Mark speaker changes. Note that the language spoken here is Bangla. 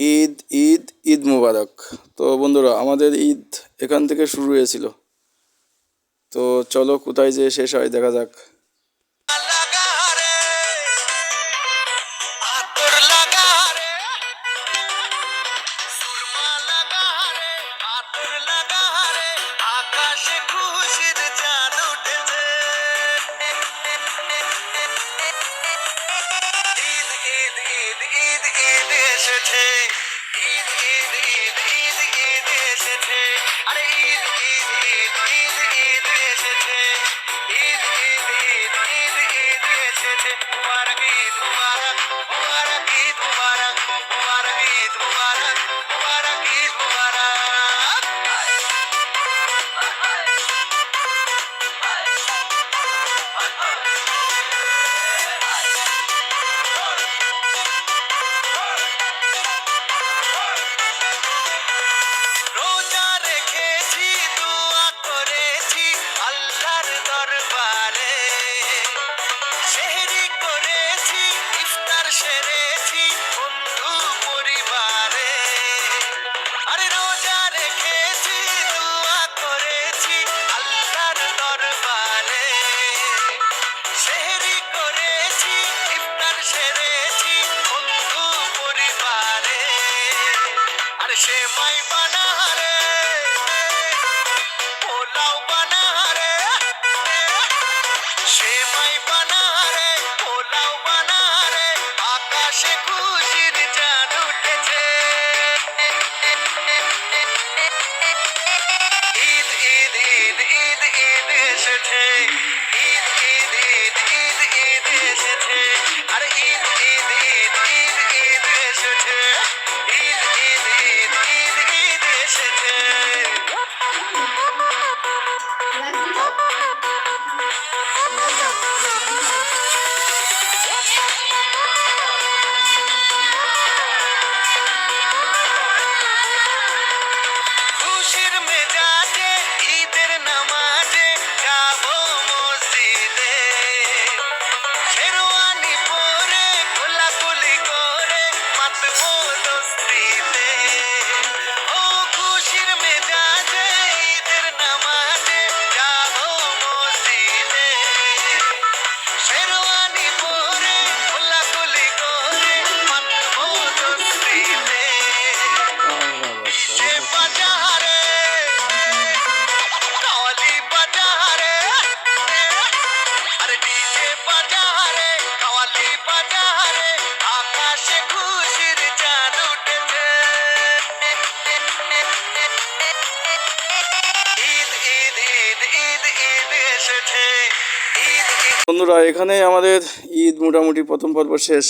Speaker 1: ঈদ ঈদ ঈদ মুবারক। তো বন্ধুরা, আমাদের ঈদ এখান থেকে শুরু হয়েছিল। তো চলো কোথায় যেয়ে শেষ হয় দেখা যাক।
Speaker 2: এসেছে ঈদ ঈদ ঈদ ঈদ ঈদ এসেছে আরে ঈদ ঈদ ঈদ ঈদ ঈদ এসেছে ঈদ ঈদ ঈদ ঈদ ঈদ এসেছে মুবারক ঈদ মুবারক মুবারক ঈদ মুবারক মুবারক ঈদ মুবারক মুবারক ঈদ মুবারক রোজা রেখেছি দোয়া করেছি আল্লাহর দরবারে সেহরি করেছি ইফতার সেরেছি বন্ধু পরিবারে আরে রোজা রেখেছি দোয়া করেছি আল্লাহর দরবারে সেহরি করেছি ইফতার সেরেছি বন্ধু পরিবারে আরে সেমাই বানা রে পোলাও বানা রে সেমাই বানা রে পোলাও বানা রে আকাশে খুশির চাঁদ উঠেছে ঈদ ঈদ ঈদ ঈদ ঈদ এসেছে ঈদ ঈদ ঈদ ঈদ ঈদ এসেছে আরে ঈদ ঈদ ঈদ ঈদ ঈদ এসেছে ঈদ ঈদ ঈদ ঈদ ঈদ এসেছে খুশির মেজাজে ঈদের নামাজে যাবো মসজিদে শেরওয়ানি পরে কোলাকুলি করে মাতবো দোস্তিতে ও খুশির মেজাজে ঈদের নামাজে যাবো মসজিদে শেরওয়ানি পরে কোলাকুলি করে মাতবো দোস্তিতে ডিজে বাজারে কাওয়ালি বাজারে আরে ডিজে বাজারে কাওয়ালি বাজারে আকাশে খুশির চাঁদ উঠেছে ঈদ ঈদ ঈদ ঈদ ঈদ এসেছে ঈদ ঈদ
Speaker 1: বন্ধুরা, এখানে আমাদের ঈদ মোটামুটি প্রথম পর্ব শেষ।